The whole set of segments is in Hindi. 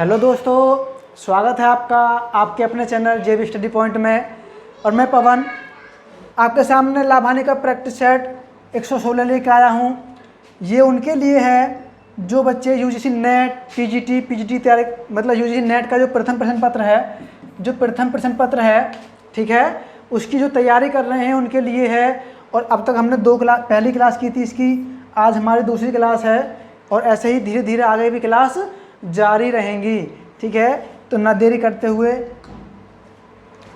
हेलो दोस्तों, स्वागत है आपका आपके अपने चैनल जेबी स्टडी पॉइंट में। और मैं पवन आपके सामने लाभानी का प्रैक्टिस सेट 116 लेके आया हूँ। ये उनके लिए है जो बच्चे यूजीसी नेट, टीजीटी, पीजीटी तैयारी, मतलब यूजीसी नेट का जो प्रथम प्रश्न पत्र है, ठीक है, उसकी जो तैयारी कर रहे हैं उनके लिए है। और अब तक हमने पहली क्लास की थी इसकी, आज हमारी दूसरी क्लास है और ऐसे ही धीरे धीरे आगे भी क्लास जारी रहेंगी, ठीक है। तो ना देरी करते हुए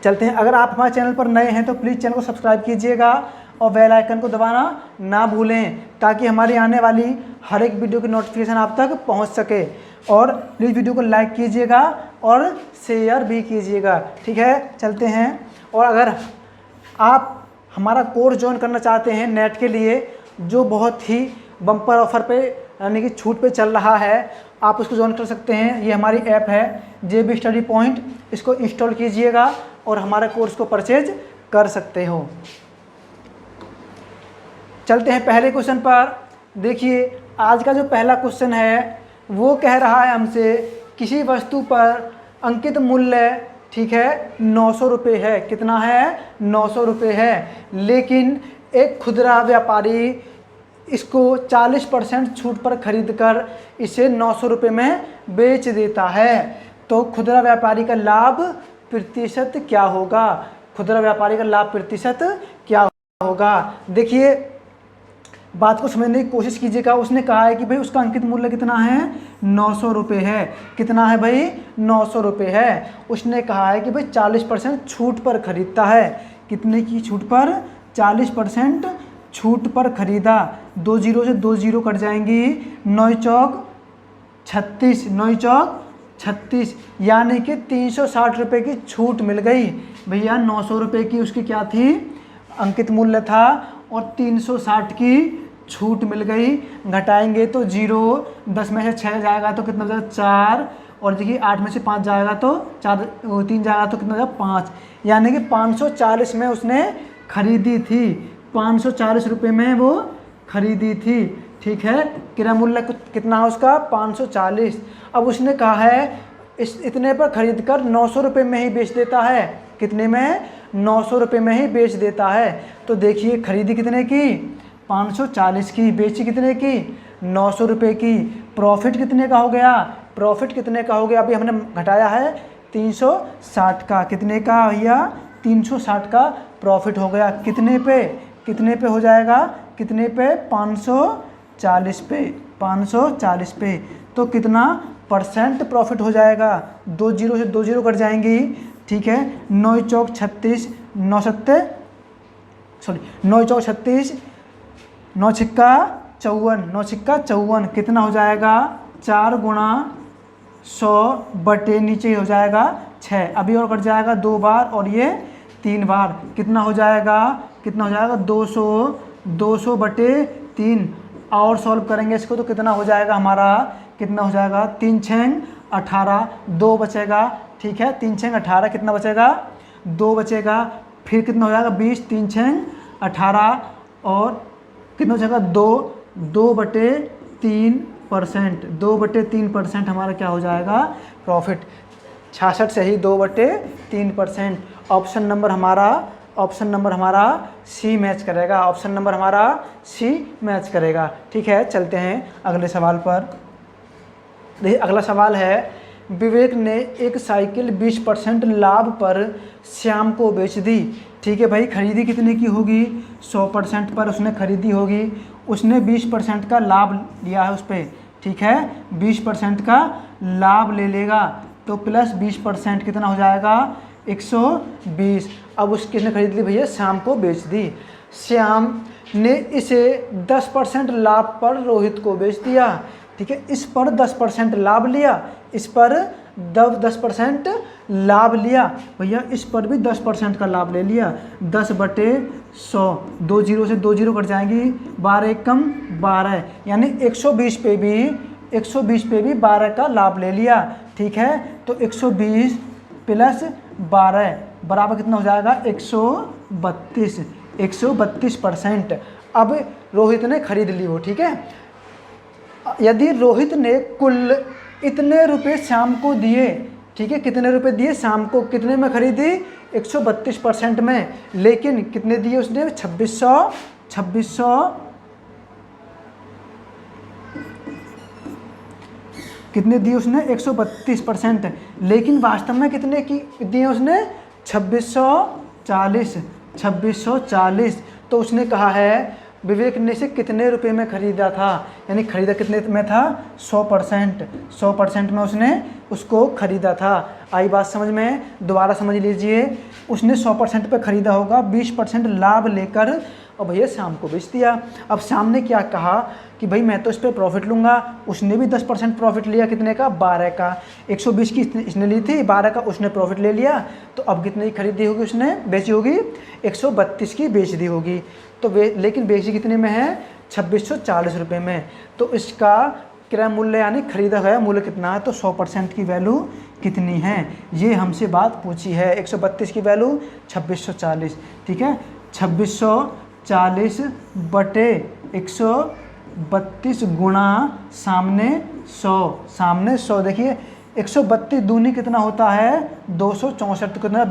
चलते हैं। अगर आप हमारे चैनल पर नए हैं तो प्लीज़ चैनल को सब्सक्राइब कीजिएगा और बेल आइकन को दबाना ना भूलें, ताकि हमारी आने वाली हर एक वीडियो की नोटिफिकेशन आप तक पहुंच सके। और प्लीज़ वीडियो को लाइक कीजिएगा और शेयर भी कीजिएगा, ठीक है। चलते हैं। और अगर आप हमारा कोर्स ज्वाइन करना चाहते हैं नेट के लिए, जो बहुत ही बम्पर ऑफर पे यानी कि छूट पे चल रहा है, आप उसको ज्वाइन कर सकते हैं। ये हमारी ऐप है जेबी स्टडी पॉइंट, इसको इंस्टॉल कीजिएगा और हमारे कोर्स को परचेज कर सकते हो। चलते हैं पहले क्वेश्चन पर। देखिए, आज का जो पहला क्वेश्चन है वो कह रहा है हमसे किसी वस्तु पर अंकित मूल्य, ठीक है, 900 रुपये है। कितना है? 900 रुपये है। लेकिन एक खुदरा व्यापारी इसको 40% छूट पर खरीदकर इसे 900 रुपये में बेच देता है। तो खुदरा व्यापारी का लाभ प्रतिशत क्या होगा? खुदरा व्यापारी का लाभ प्रतिशत क्या होगा? देखिए, बात को समझने की कोशिश कीजिएगा। उसने कहा है कि भाई उसका अंकित मूल्य कितना है? 900 रुपये है। कितना है भाई? 900 रुपये है। उसने कहा है कि भाई 40% छूट पर खरीदता है। कितने की छूट पर? 40% छूट पर खरीदा। 2 जीरो से 2 जीरो कट जाएंगी। 9 चौक 36, 9 चौक 36, यानी कि 360 रुपये की छूट मिल गई। भैया 900 रुपये की उसकी क्या थी? अंकित मूल्य था और 360 की छूट मिल गई। घटाएंगे तो 0, 10 में से 6 जाएगा तो कितना हो जाएगा? 4, और देखिए 8 में से 5 जाएगा तो 3 जाएगा तो कितना हो जाएगा? 5, यानी कि 540 में उसने खरीदी थी। 540 रुपये में वो खरीदी थी, ठीक है। क्रय मूल्य कितना है उसका? 540। अब उसने कहा है इस इतने पर खरीदकर 900 रुपये में ही बेच देता है। कितने में? 900 रुपये में ही बेच देता है। तो देखिए, खरीदी कितने की? 540 की। बेची कितने की? 900 रुपये की। प्रॉफिट कितने का हो गया? प्रॉफिट कितने का हो गया? अभी हमने घटाया है 360 का। कितने का भैया? 360 का प्रॉफिट हो गया। कितने पे? कितने पे हो जाएगा? कितने पे? 540 पे। 540 पे। तो कितना परसेंट प्रॉफिट हो जाएगा? 2 जीरो से 2 जीरो कट जाएंगी, ठीक है। 9 चौक 36, 9 चौक 36, 9 छिक्का 54, 9 छिक्का 54। कितना हो जाएगा? 4 गुणा 100 बटे नीचे हो जाएगा 6। अभी और कट जाएगा 2 बार और ये 3 बार। कितना हो जाएगा? कितना हो जाएगा? 200 बटे 3। और सॉल्व करेंगे इसको तो कितना हो जाएगा हमारा? कितना हो जाएगा? 3 छेंग 18, 2 बचेगा, ठीक है। 3 छेंग 18, कितना बचेगा? 2 बचेगा। फिर कितना हो जाएगा? 20, 3 छेंग 18, और कितना बचेगा? 2 बटे 3%। 2 बटे 3% हमारा क्या हो जाएगा? प्रॉफिट। 66 से ही 2 बटे 3%। ऑप्शन नंबर हमारा सी मैच करेगा। ऑप्शन नंबर हमारा सी मैच करेगा, ठीक है। चलते हैं अगले सवाल पर। देखिए, अगला सवाल है, विवेक ने एक साइकिल 20% लाभ पर श्याम को बेच दी, ठीक है भाई। खरीदी कितने की होगी? 100% पर उसने खरीदी होगी। उसने 20% का लाभ लिया है उस पर, ठीक है। 20% का लाभ ले लेगा तो प्लस 20% कितना हो जाएगा? 120। अब किसने खरीद ली भैया? श्याम को बेच दी। श्याम ने इसे 10% लाभ पर रोहित को बेच दिया, ठीक है। इस पर 10% लाभ लिया, इस पर 10% लाभ लिया। भैया इस पर भी 10% का लाभ ले लिया। 10 बटे 100, 2 जीरो से 2 जीरो कट जाएंगी। 12 एक कम 12, यानी 120 पे भी 12 का लाभ ले लिया, ठीक है। तो 120 प्लस 12 बराबर कितना हो जाएगा? 132%। अब रोहित ने खरीद ली वो, ठीक है। यदि रोहित ने कुल इतने रुपए शाम को दिए, ठीक है, कितने रुपए दिए शाम को, कितने में खरीदी 132% में, लेकिन कितने दिए उसने 2600 कितने दिए उसने 132%, लेकिन वास्तव में कितने की दिए उसने 2640। तो उसने कहा है विवेक ने इसे कितने रुपए में खरीदा था, यानी खरीदा कितने में था 100% में उसने उसको खरीदा था। आई बात समझ में, दोबारा समझ लीजिए, उसने 100% पे खरीदा होगा, 20% लाभ लेकर और भैया शाम को बेच दिया। अब शाम ने क्या कहा कि भाई मैं तो इस पर प्रॉफिट लूँगा, उसने भी 10% प्रॉफिट लिया, कितने का 12 का, 120 की इसने ली थी, 12 का उसने प्रॉफिट ले लिया, तो अब कितने की खरीदी होगी उसने, बेची होगी 132 की बेच दी होगी। तो लेकिन बेची कितने में है 2640 रुपये में। तो इसका क्रय मूल्य यानी खरीदा गया मूल्य कितना है, तो 100% की वैल्यू कितनी है, ये हमसे बात पूछी है। 132 की वैल्यू 2640, ठीक है, 2640 बटे 132 गुणा सामने 100, देखिए 132 दूनी कितना होता है 264, तो कितना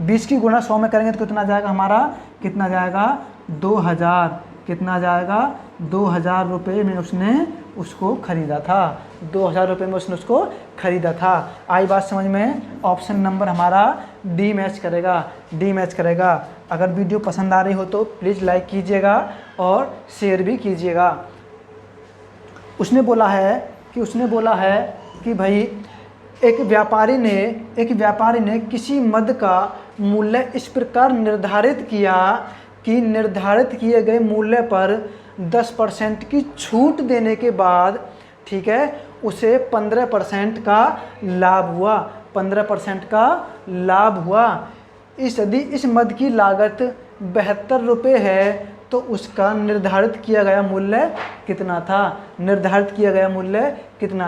20 की गुणा 100 में करेंगे तो कितना जाएगा हमारा, कितना जाएगा 2000, कितना जाएगा 2000 रुपये में उसने उसको खरीदा था, 2000 रुपये में उसने उसको खरीदा था। आई बात समझ में, ऑप्शन नंबर हमारा डी मैच करेगा। अगर वीडियो पसंद आ रही हो तो प्लीज़ लाइक कीजिएगा और शेयर भी कीजिएगा। उसने बोला है कि भाई एक व्यापारी ने किसी मद का मूल्य इस प्रकार निर्धारित किया कि निर्धारित किए गए मूल्य पर 10% की छूट देने के बाद, ठीक है, उसे 15% का लाभ हुआ, 15% का लाभ हुआ। यदि इस मद की लागत 72 रुपये है तो उसका निर्धारित किया गया मूल्य कितना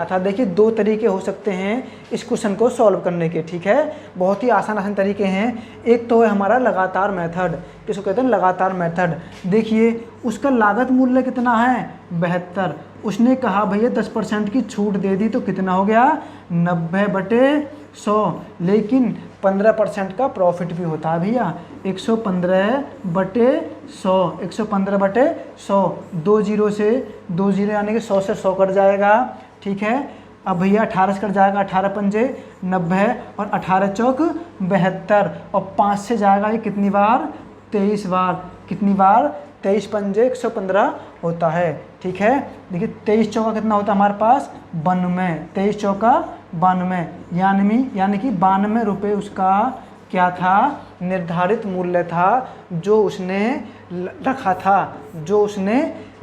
था, देखिए दो तरीके हो सकते हैं इस क्वेश्चन को सॉल्व करने के, ठीक है, बहुत ही आसान तरीके हैं। एक तो है हमारा लगातार मेथड, इसको कहते हैं लगातार मेथड। देखिए उसका लागत मूल्य कितना है 72, उसने कहा भैया 10% की छूट दे दी तो कितना हो गया 90/100, लेकिन 15% का प्रॉफिट भी होता है भैया 115/100, 115/100, 2 जीरो से 2 जीरो यानी कि 100 से 100 कट जाएगा, ठीक है। अब भैया 18 से कट जाएगा, 18 पंजे 90 और 18 चौक 72 और 5 से जाएगा ये कितनी बार 23 बार, कितनी बार 23 पंजे 115 होता है, ठीक है। देखिए 23 चौका कितना होता है हमारे पास 92, 23 चौका 92, यानी कि 92 रुपये उसका क्या था निर्धारित मूल्य था जो उसने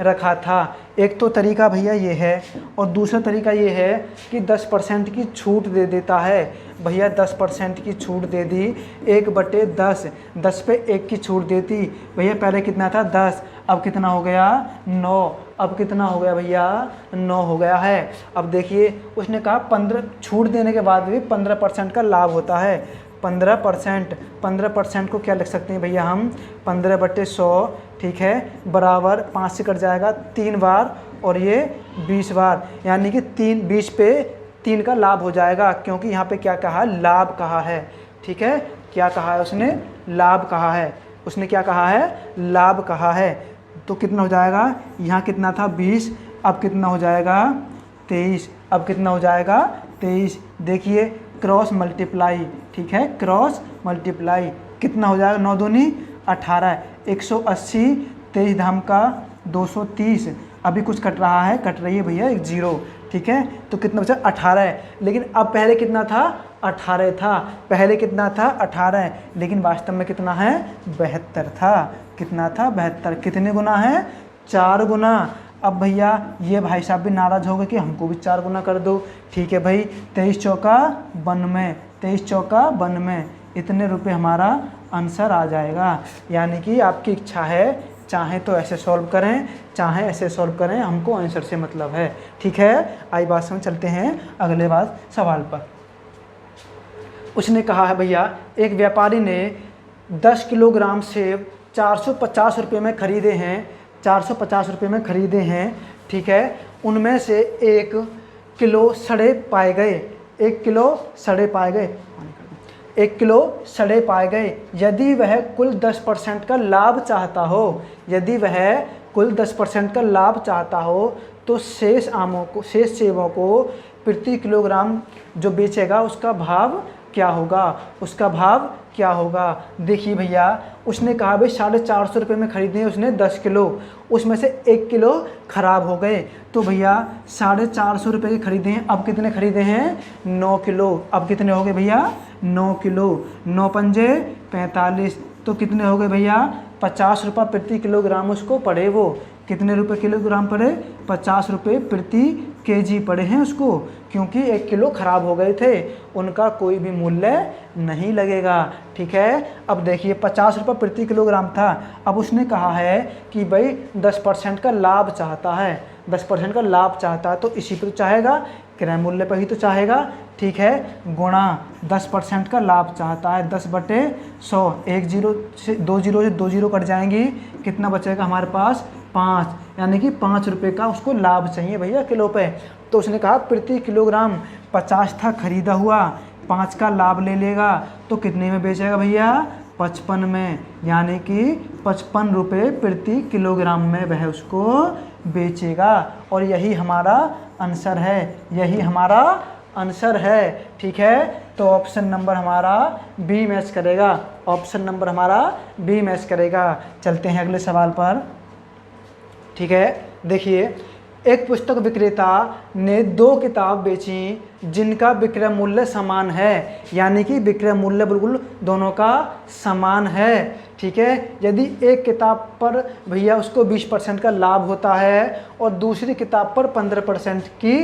रखा था। एक तो तरीका भैया ये है, और दूसरा तरीका ये है कि 10% की छूट दे देता है भैया, 10% की छूट दे दी, 1/10, 10 पे 1 की छूट देती भैया, पहले कितना था 10, अब कितना हो गया 9, अब कितना हो गया भैया 9 हो गया है। अब देखिए उसने कहा 15 छूट देने के बाद भी 15% का लाभ होता है, 15% को क्या लिख सकते हैं भैया हम 15/100, ठीक है, बराबर 5 से कट जाएगा 3 बार और ये 20 बार, यानी कि 20 पे 3 का लाभ हो जाएगा, क्योंकि यहाँ पे क्या कहा लाभ कहा है, ठीक है, क्या कहा है उसने लाभ कहा है, उसने क्या कहा है लाभ कहा है। तो कितना हो जाएगा यहाँ कितना था 20, अब कितना हो जाएगा 23, अब कितना हो जाएगा 23। देखिए क्रॉस मल्टीप्लाई, ठीक है, क्रॉस मल्टीप्लाई कितना हो जाएगा 9 दूनी 18, 180, 23 धाम का 230, अभी कुछ कट रही है भैया एक जीरो, ठीक है, तो कितना बचा 18 है, लेकिन अब पहले कितना था 18 था, पहले कितना था 18, लेकिन वास्तव में कितना है 72 था, कितना था 72, कितने गुना है 4 गुना। अब भैया ये भाई साहब भी नाराज़ हो गए कि हमको भी 4 गुना कर दो, ठीक है भाई, 23 चौका 92, 23 चौका 92, इतने रुपए हमारा आंसर आ जाएगा। यानी कि आपकी इच्छा है, चाहे तो ऐसे सॉल्व करें चाहे ऐसे सॉल्व करें, हमको आंसर से मतलब है, ठीक है। आई बात समझ, चलते हैं अगले सवाल पर। उसने कहा है भैया एक व्यापारी ने 10 किलोग्राम सेब 450 रुपये में खरीदे हैं, 450 रुपये में खरीदे हैं, ठीक है, उनमें से एक किलो सड़े पाए गए, 1 किलो सड़े पाए गए, 1 किलो सड़े पाए गए। यदि वह कुल 10% का लाभ चाहता हो, यदि वह कुल 10% का लाभ चाहता हो तो शेष सेबों को प्रति किलोग्राम जो बेचेगा उसका भाव क्या होगा, उसका भाव क्या होगा। देखिए भैया, उसने कहा भाई 450 रुपये में खरीदे उसने 10 किलो, उसमें से 1 किलो ख़राब हो गए। तो भैया 450 रुपये के खरीदे हैं, अब कितने खरीदे हैं 9 किलो। अब कितने हो गए भैया 9 किलो, 9 पंजे 45, तो कितने हो गए भैया 50 रुपये प्रति किलोग्राम उसको पड़े। वो कितने रुपए किलोग्राम पड़े, 50 रुपये प्रति केजी पड़े हैं उसको, क्योंकि 1 किलो ख़राब हो गए थे, उनका कोई भी मूल्य नहीं लगेगा। ठीक है, अब देखिए 50 रुपये प्रति किलोग्राम था, अब उसने कहा है कि भाई 10% का लाभ चाहता है, 10% का लाभ चाहता है तो इसी पर चाहेगा, क्रय मूल्य पर ही तो चाहेगा। ठीक है, गुणा 10% का लाभ चाहता है, 10/100, 1 जीरो से 2 जीरो कट जाएंगी, कितना बचेगा हमारे पास 5, यानी कि 5 रुपये का उसको लाभ चाहिए भैया किलो पे। तो उसने कहा प्रति किलोग्राम 50 था खरीदा हुआ, 5 का लाभ ले लेगा तो कितने में बेचेगा भैया 55 में, यानी कि 55 रुपये प्रति किलोग्राम में वह उसको बेचेगा। और यही हमारा आंसर है, यही हमारा आंसर है। ठीक है, तो ऑप्शन नंबर हमारा बी मैच करेगा, ऑप्शन नंबर हमारा बी मैच करेगा। चलते हैं अगले सवाल पर। ठीक है, देखिए एक पुस्तक विक्रेता ने 2 किताब बेची जिनका विक्रय मूल्य समान है, यानी कि विक्रय मूल्य बिल्कुल दोनों का समान है। ठीक है, यदि एक किताब पर भैया उसको 20% का लाभ होता है और दूसरी किताब पर 15% की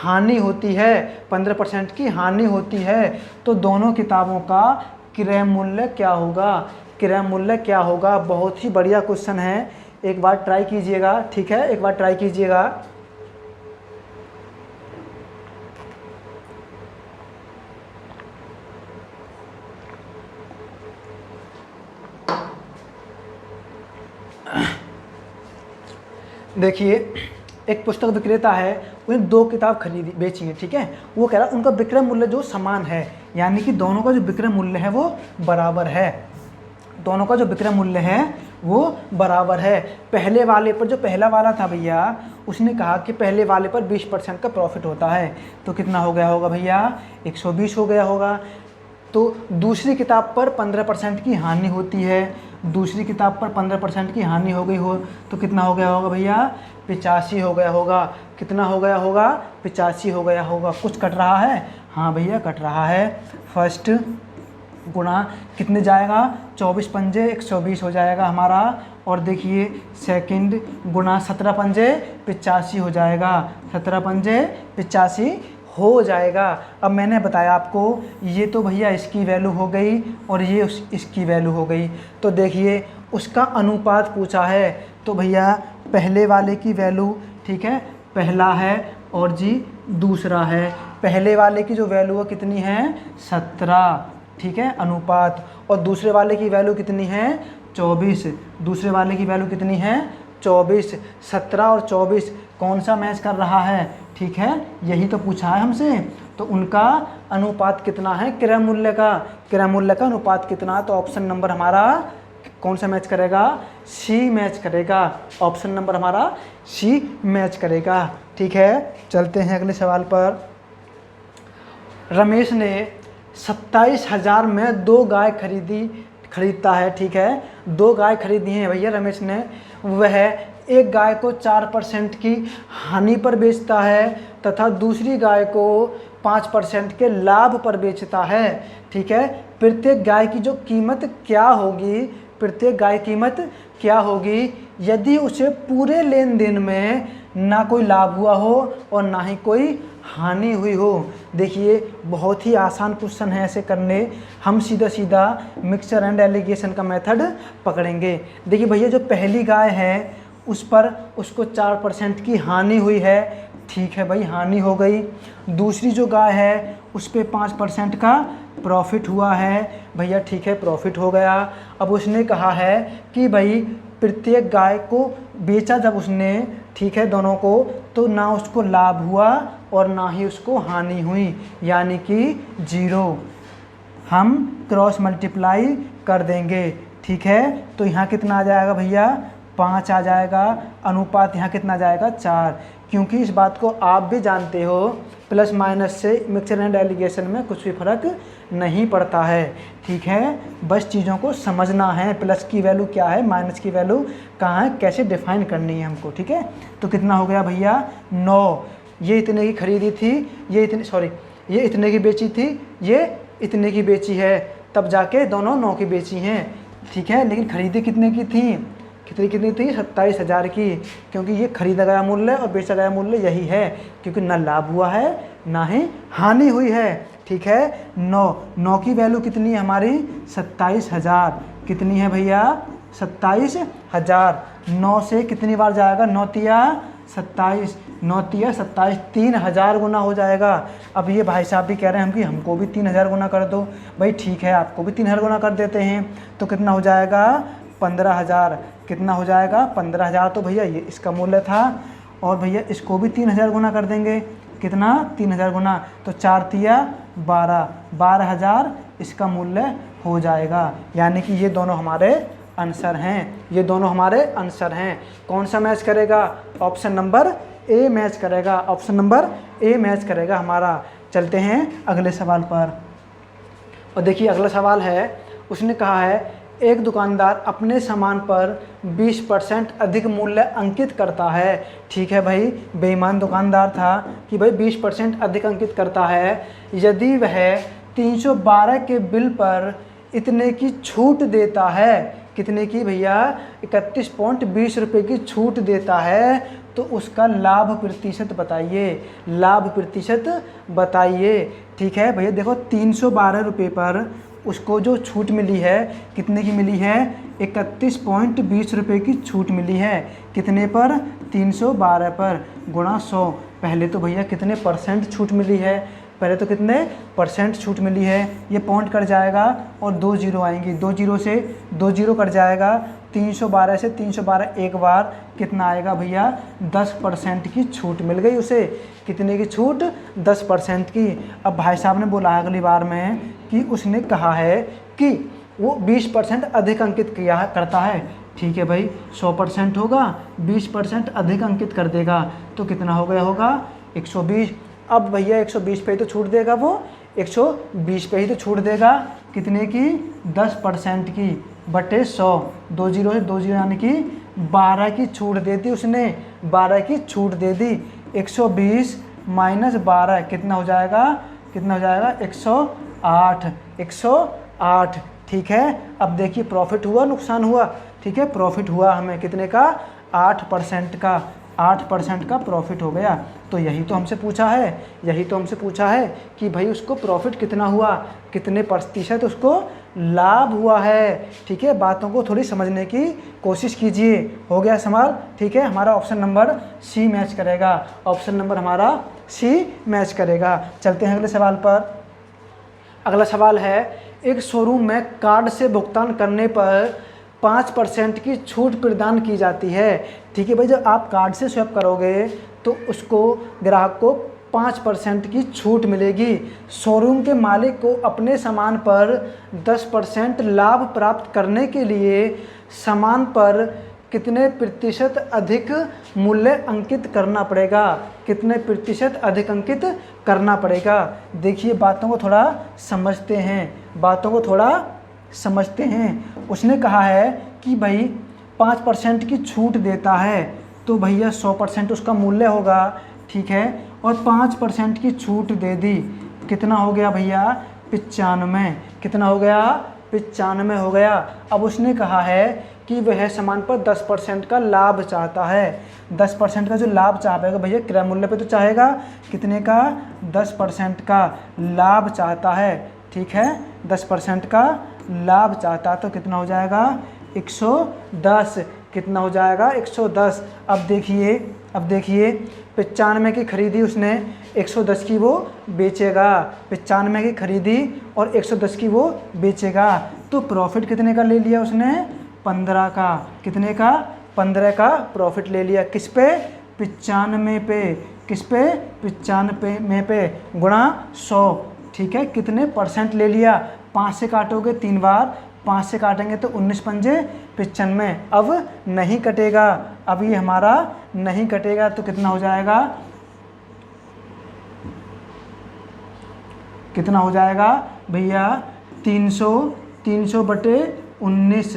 हानि होती है, 15% की हानि होती है, तो दोनों किताबों का क्रय मूल्य क्या होगा, क्रय मूल्य क्या होगा। बहुत ही बढ़िया क्वेश्चन है, एक बार ट्राई कीजिएगा। ठीक है, एक बार ट्राई कीजिएगा। देखिए एक पुस्तक विक्रेता है, उन्हें 2 किताब खरीदी बेची है। ठीक है, वो कह रहा है उनका विक्रय मूल्य जो समान है, यानी कि दोनों का जो विक्रय मूल्य है वो बराबर है, दोनों का जो विक्रय मूल्य है वो बराबर है। पहले वाले पर जो पहला वाला था भैया, उसने कहा कि पहले वाले पर 20% का प्रॉफिट होता है, तो कितना हो गया होगा भैया 120 हो गया होगा। तो दूसरी किताब पर 15% की हानि होती है, दूसरी किताब पर 15% की हानि हो गई हो तो कितना हो गया होगा भैया 85 हो गया होगा। कितना हो गया होगा 85 हो गया होगा। कुछ कट रहा है, हाँ भैया कट रहा है। फर्स्ट गुणा कितने जाएगा 24 पंजे 120 हो जाएगा हमारा, और देखिए सेकंड गुणा 17 पंजे 85 हो जाएगा, 17 पंजे 85 हो जाएगा। अब मैंने बताया आपको ये तो भैया इसकी वैल्यू हो गई और ये इसकी वैल्यू हो गई, तो देखिए उसका अनुपात पूछा है, तो भैया पहले वाले की वैल्यू, ठीक है पहला है और जी दूसरा है, पहले वाले की जो वैल्यू है कितनी है 17, ठीक है अनुपात, और दूसरे वाले की वैल्यू कितनी है 24, दूसरे वाले की वैल्यू कितनी है 24। 17 और 24 कौन सा मैच कर रहा है, ठीक है यही तो पूछा है हमसे। तो उनका अनुपात कितना है क्रय मूल्य का, क्रय मूल्य का अनुपात कितना, तो ऑप्शन नंबर हमारा कौन सा मैच करेगा, सी मैच करेगा, ऑप्शन नंबर हमारा सी मैच करेगा। ठीक है, चलते हैं अगले सवाल पर। रमेश ने 27,000 में 2 गाय खरीदता है, ठीक है 2 गाय खरीदी हैं भैया रमेश ने, वह एक गाय को 4% की हानि पर बेचता है तथा दूसरी गाय को 5% के लाभ पर बेचता है। ठीक है, प्रत्येक गाय की जो कीमत क्या होगी, प्रत्येक गाय कीमत क्या होगी यदि उसे पूरे लेन देन में ना कोई लाभ हुआ हो और ना ही कोई हानि हुई हो। देखिए बहुत ही आसान क्वेश्चन है ऐसे करने, हम सीधा सीधा मिक्सचर एंड एलिगेशन का मेथड पकड़ेंगे। देखिए भैया जो पहली गाय है उस पर उसको 4% की हानि हुई है, ठीक है भाई हानि हो गई। दूसरी जो गाय है उस पर 5% का प्रॉफिट हुआ है, भैया ठीक है प्रॉफिट हो गया। अब उसने कहा है कि भाई प्रत्येक गाय को बेचा जब उसने, ठीक है, दोनों को, तो ना उसको लाभ हुआ और ना ही उसको हानि हुई, यानी कि 0। हम क्रॉस मल्टीप्लाई कर देंगे, ठीक है। तो यहाँ कितना आ जाएगा भैया, 5 आ जाएगा। अनुपात यहाँ कितना आ जाएगा, 4। क्योंकि इस बात को आप भी जानते हो, प्लस माइनस से मिक्सचर एंड एलिगेशन में कुछ भी फर्क नहीं पड़ता है, ठीक है। बस चीज़ों को समझना है, प्लस की वैल्यू क्या है, माइनस की वैल्यू कहाँ है, कैसे डिफाइन करनी है हमको, ठीक है। तो कितना हो गया भैया, 9। ये इतने की खरीदी थी, ये इतने की बेची थी, ये इतने की बेची है, तब जाके दोनों 9 की बेची हैं, ठीक है। लेकिन खरीदी कितने की थी, कितनी थी, 27,000 की, क्योंकि ये खरीदा गया मूल्य और बेचा गया मूल्य यही है, क्योंकि ना लाभ हुआ है ना ही हानि हुई है, ठीक है। 9 की वैल्यू कितनी है हमारी, 27,000। कितनी है भैया, 27,000। 9 से कितनी बार जाएगा, 9 तिया 27, 9 तिया 27, 3000 गुना हो जाएगा। अब ये भाई साहब भी कह रहे हैं कि हमको भी 3000 गुना कर दो। भाई ठीक है, आपको भी 3000 गुना कर देते हैं। तो कितना हो जाएगा, 15,000। कितना हो जाएगा, 15,000। तो भैया ये इसका मूल्य था, और भैया इसको भी 3000 गुना कर देंगे। कितना, 3000 गुना, तो 4 तिया 12, 12,000 इसका मूल्य हो जाएगा। यानी कि ये दोनों हमारे आंसर हैं, ये दोनों हमारे आंसर हैं। कौन सा मैच करेगा, ऑप्शन नंबर ए मैच करेगा, ऑप्शन नंबर ए मैच करेगा हमारा। चलते हैं अगले सवाल पर। और देखिए अगला सवाल है, उसने कहा है एक दुकानदार अपने सामान पर 20% अधिक मूल्य अंकित करता है। ठीक है भाई, बेईमान दुकानदार था कि भाई 20% अधिक अंकित करता है। यदि वह 312 के बिल पर इतने की छूट देता है, कितने की भैया, 31.20 रुपये की छूट देता है, तो उसका लाभ प्रतिशत बताइए, लाभ प्रतिशत बताइए। ठीक है भैया, देखो 312 रुपये पर उसको जो छूट मिली है, कितने की मिली है, 31.20 रुपये की छूट मिली है। कितने पर, 312 पर, गुणा 100। पहले तो भैया कितने परसेंट छूट मिली है, पहले तो कितने परसेंट छूट मिली है, ये पॉइंट कट जाएगा और 2 जीरो आएंगी, 2 जीरो से 2 जीरो कट जाएगा। 312 से 312 एक बार, कितना आएगा भैया, 10% की छूट मिल गई उसे। कितने की छूट, 10% की। अब भाई साहब ने बोला है अगली बार में कि उसने कहा है कि वो 20% अधिक अंकित किया करता है। ठीक है भाई, 100% होगा, 20% अधिक अंकित कर देगा, तो कितना हो गया होगा, 120। अब भैया 120 पे ही तो छूट देगा वो, 120 पे ही तो छूट देगा। कितने की, 10% की, बटे 100। 2 जीरो से 2 जीरो यानी कि 12 की छूट दे दी उसने, 12 की छूट दे दी। 120 माइनस 12 कितना हो जाएगा, कितना हो जाएगा, 108, 108। ठीक है, अब देखिए प्रॉफिट हुआ नुकसान हुआ, ठीक है, प्रॉफिट हुआ हमें कितने का, 8% का, 8% का प्रॉफिट हो गया। तो यही तो हमसे पूछा है, यही तो हमसे पूछा है कि भाई उसको प्रॉफिट कितना हुआ, कितने प्रतिशत उसको लाभ हुआ है। ठीक है, बातों को थोड़ी समझने की कोशिश कीजिए। हो गया सवाल, ठीक है, हमारा ऑप्शन नंबर सी मैच करेगा, ऑप्शन नंबर हमारा सी मैच करेगा। चलते हैं अगले सवाल पर। अगला सवाल है, एक शोरूम में कार्ड से भुगतान करने पर 5% की छूट प्रदान की जाती है। ठीक है भाई, जब आप कार्ड से स्वैप करोगे तो उसको, ग्राहक को 5% की छूट मिलेगी। शोरूम के मालिक को अपने सामान पर 10% लाभ प्राप्त करने के लिए सामान पर कितने प्रतिशत अधिक मूल्य अंकित करना पड़ेगा, कितने प्रतिशत अधिक अंकित करना पड़ेगा। देखिए बातों को थोड़ा समझते हैं, बातों को थोड़ा समझते हैं। उसने कहा है कि भाई 5% की छूट देता है, तो भैया 100% उसका मूल्य होगा। ठीक है, और 5% की छूट दे दी, कितना हो गया भैया, 95। कितना हो गया, 95 हो गया। अब उसने कहा है कि वह सामान पर 10% का लाभ चाहता है। 10% का जो लाभ चाहेगा भैया, क्रय मूल्य पे तो चाहेगा, कितने का, 10% का लाभ चाहता है। ठीक है, 10% का लाभ चाहता, तो कितना हो जाएगा, 110। कितना हो जाएगा, 110। अब देखिए, अब देखिए 95 की खरीदी उसने, 110 की वो बेचेगा। 95 की खरीदी और 110 की वो बेचेगा, तो प्रॉफिट कितने का ले लिया उसने, 15 का, कितने का? 15 का प्रॉफिट ले लिया। किस पे? 95 पे। किस पे? 95 पे गुणा 100, ठीक है। कितने परसेंट ले लिया? 5 से काटोगे 3 बार, 5 से काटेंगे तो 19 पंजे 95। अब नहीं कटेगा, अब ये हमारा नहीं कटेगा तो कितना हो जाएगा? कितना हो जाएगा भैया? 300 बटे 19,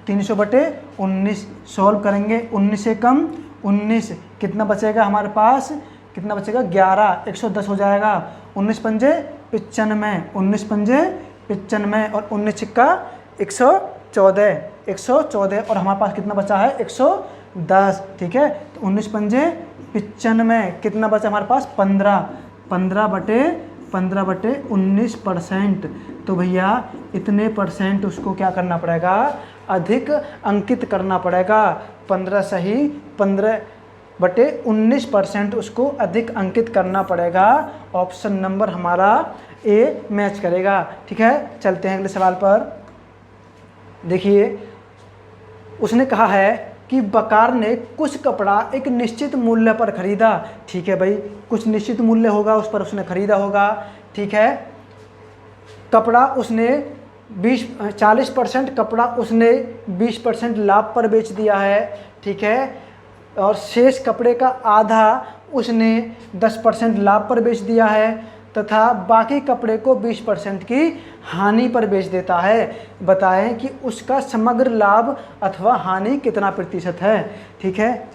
300 बटे 19 सॉल्व करेंगे। 19 से कम 19, कितना बचेगा हमारे पास? कितना बचेगा? 11, 110 हो जाएगा। 19 पंजे 95, 19 पंजे 95 और 19 छिक्का 114, 114 और हमारे पास कितना बचा है? 110, ठीक है। तो 19 पंजे 95, कितना बचा हमारे पास? 15, 15 बटे 19%। तो भैया इतने परसेंट उसको क्या करना पड़ेगा? अधिक अंकित करना पड़ेगा। 15 सही 15 बटे 19% उसको अधिक अंकित करना पड़ेगा। ऑप्शन नंबर हमारा ए मैच करेगा, ठीक है। चलते हैं अगले सवाल पर। देखिए, उसने कहा है कि बकार ने कुछ कपड़ा एक निश्चित मूल्य पर खरीदा, ठीक है भाई। कुछ निश्चित मूल्य होगा, उस पर उसने खरीदा होगा, ठीक है। कपड़ा उसने 40% कपड़ा उसने 20% लाभ पर बेच दिया है, ठीक है। और शेष कपड़े का आधा उसने 10% लाभ पर बेच दिया है तथा बाकी कपड़े को 20% की हानि पर बेच देता है। बताएं कि उसका समग्र लाभ अथवा हानि कितना प्रतिशत है, ठीक है।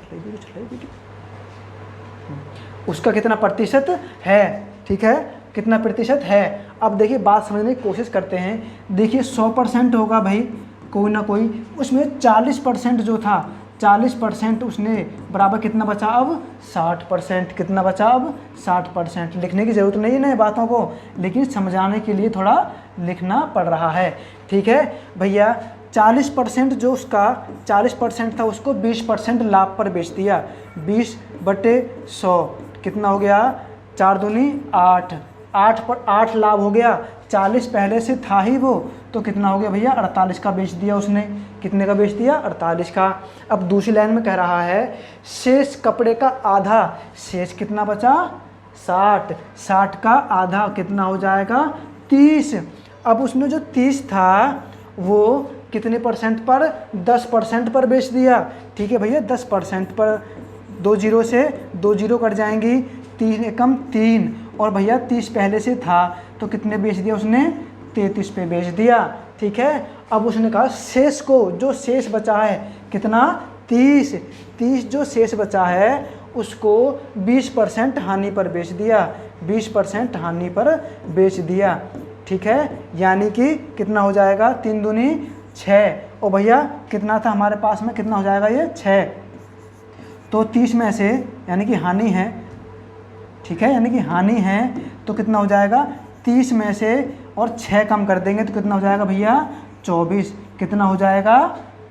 उसका कितना प्रतिशत है, ठीक है, कितना प्रतिशत है। अब देखिए बात समझने की कोशिश करते हैं। देखिए 100% होगा भाई, कोई ना कोई, उसमें 40% जो था, 40% उसने बराबर कितना बचा? अब 60%। कितना बचा? अब 60%। लिखने की ज़रूरत नहीं है ना बातों को, लेकिन समझाने के लिए थोड़ा लिखना पड़ रहा है, ठीक है भैया। 40% जो उसका 40% था उसको 20% लाभ पर बेच दिया। 20 बटे 100 कितना हो गया? 4 दूनी 8, 8 पर 8 लाभ हो गया। 40 पहले से था ही वो, तो कितना हो गया भैया? 48 का बेच दिया उसने। कितने का बेच दिया? 48 का। अब दूसरी लाइन में कह रहा है शेष कपड़े का आधा, शेष कितना बचा? 60, 60 का आधा कितना हो जाएगा? 30। अब उसने जो 30 था वो कितने परसेंट पर? 10% पर बेच दिया, ठीक है भैया। 10% पर 2 जीरो से 2 जीरो कट जाएंगी, 3 एकम 3 और भैया 30 पहले से था तो कितने बेच दिया उसने? 33 पे बेच दिया, ठीक है। अब उसने कहा शेष को, जो शेष बचा है कितना? 30 जो शेष बचा है उसको 20% हानि पर बेच दिया, 20% हानि पर बेच दिया, ठीक है। यानी कि कितना हो जाएगा? 3 दूनी 6 और भैया कितना था हमारे पास में? कितना हो जाएगा ये? 6। तो 30 में से यानी कि हानि है, ठीक है, यानी कि हानि है तो कितना हो जाएगा? 30 में से और 6 कम कर देंगे तो कितना हो जाएगा भैया? 24। कितना हो जाएगा?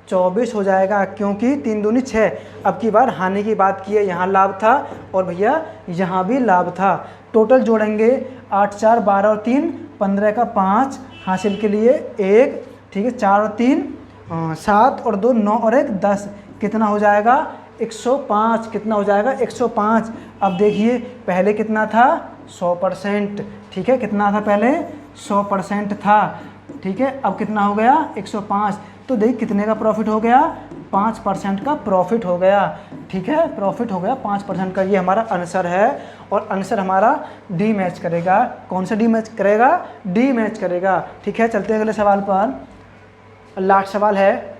24 हो जाएगा, क्योंकि 3 दूनी 6। अब की बार हानि की बात की है, यहाँ लाभ था और भैया यहाँ भी लाभ था। टोटल जोड़ेंगे 8 4 12 और 3 15 का 5 हासिल के लिए 1, ठीक है। 4 और 3 7 और 2 9 और 1 10, कितना हो जाएगा? 105। कितना हो जाएगा? 105। अब देखिए पहले कितना था? 100%, ठीक है। कितना था पहले? 100% था, ठीक है। अब कितना हो गया? 105। तो देखिए कितने का प्रॉफिट हो गया? 5% का प्रॉफिट हो गया, ठीक है। प्रॉफिट हो गया 5% का। ये हमारा आंसर है और आंसर हमारा डी मैच करेगा। कौन सा डी मैच करेगा? डी मैच करेगा, ठीक है। चलते हैं अगले सवाल पर। लास्ट सवाल है,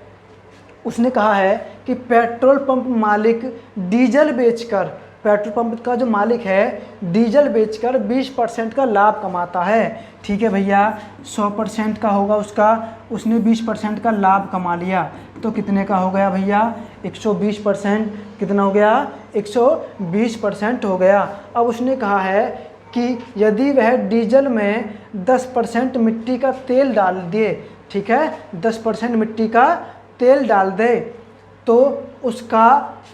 उसने कहा है कि पेट्रोल पंप मालिक डीजल बेचकर, पेट्रोल पंप का जो मालिक है डीजल बेचकर 20% का लाभ कमाता है, ठीक है भैया। 100% का होगा उसका, उसने 20% का लाभ कमा लिया तो कितने का हो गया भैया? 120%। कितना हो गया? 120% हो गया। अब उसने कहा है कि यदि वह डीजल में 10% मिट्टी का तेल डाल दे, ठीक है, 10% मिट्टी का तेल डाल दे तो उसका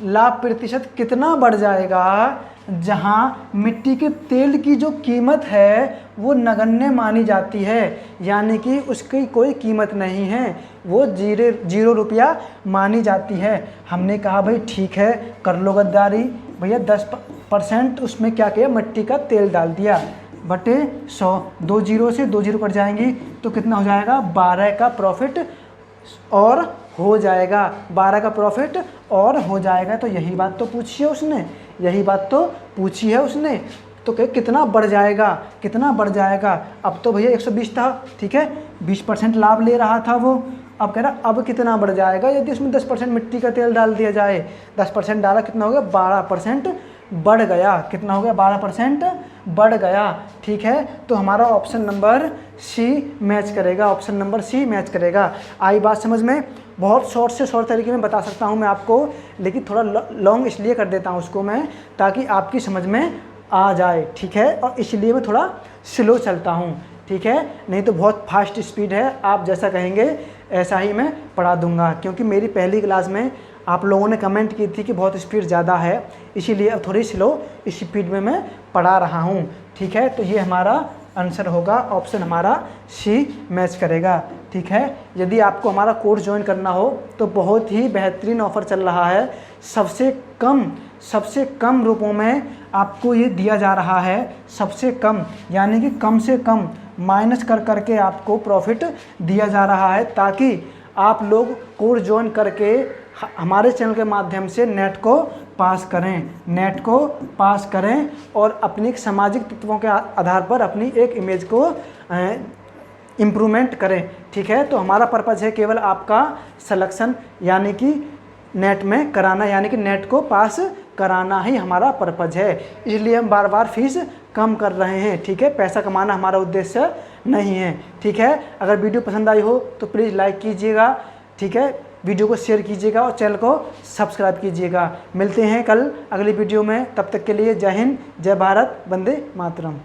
लाभ प्रतिशत कितना बढ़ जाएगा? जहां मिट्टी के तेल की जो कीमत है वो नगण्य मानी जाती है, यानी कि उसकी कोई कीमत नहीं है, वो 0 रुपया मानी जाती है। हमने कहा भाई ठीक है कर लो गद्दारी भैया, 10% उसमें क्या किया, मिट्टी का तेल डाल दिया, बटे 100, 2 जीरो से 2 जीरो कट जाएंगी तो कितना हो जाएगा, 12 का प्रॉफिट और हो जाएगा, 12 का प्रॉफिट और हो जाएगा। तो यही बात तो पूछी है उसने, यही बात तो पूछी है उसने। तो कितना बढ़ जाएगा, कितना बढ़ जाएगा। अब तो भैया 120 था, ठीक है, 20% लाभ ले रहा था वो, अब कह रहा अब कितना बढ़ जाएगा यदि उसमें 10% मिट्टी का तेल डाल दिया जाए। 10% डाला, कितना हो गया, 12% बढ़ गया, कितना हो गया, 12% बढ़ गया, ठीक है। तो हमारा ऑप्शन नंबर सी मैच करेगा, ऑप्शन नंबर सी मैच करेगा। आई बात समझ में? बहुत शॉर्ट से शॉर्ट तरीके में बता सकता हूँ मैं आपको, लेकिन थोड़ा लॉन्ग इसलिए कर देता हूँ उसको मैं, ताकि आपकी समझ में आ जाए, ठीक है। और इसलिए मैं थोड़ा स्लो चलता हूँ, ठीक है, नहीं तो बहुत फास्ट स्पीड है, आप जैसा कहेंगे ऐसा ही मैं पढ़ा दूंगा। क्योंकि मेरी पहली क्लास में आप लोगों ने कमेंट की थी कि बहुत स्पीड ज़्यादा है, इसीलिए अब थोड़ी स्लो स्पीड में मैं पढ़ा रहा हूँ, ठीक है। तो ये हमारा आंसर होगा, ऑप्शन हमारा सी मैच करेगा, ठीक है। यदि आपको हमारा कोर्स ज्वाइन करना हो तो बहुत ही बेहतरीन ऑफ़र चल रहा है, सबसे कम रुपयों में आपको ये दिया जा रहा है, सबसे कम, यानी कि कम से कम माइनस कर करके आपको प्रॉफिट दिया जा रहा है, ताकि आप लोग कोर्स ज्वाइन करके हमारे चैनल के माध्यम से नेट को पास करें और अपनी सामाजिक तत्वों के आधार पर अपनी एक इमेज को इम्प्रूवमेंट करें, ठीक है। तो हमारा पर्पज़ है केवल आपका सिलेक्शन यानी कि नेट में कराना, यानी कि नेट को पास कराना ही हमारा पर्पज़ है, इसलिए हम बार बार फीस कम कर रहे हैं, ठीक है। पैसा कमाना हमारा उद्देश्य नहीं है, ठीक है। अगर वीडियो पसंद आई हो तो प्लीज़ लाइक कीजिएगा, ठीक है, वीडियो को शेयर कीजिएगा और चैनल को सब्सक्राइब कीजिएगा। मिलते हैं कल अगली वीडियो में, तब तक के लिए जय हिंद, जय भारत, वंदे मातरम।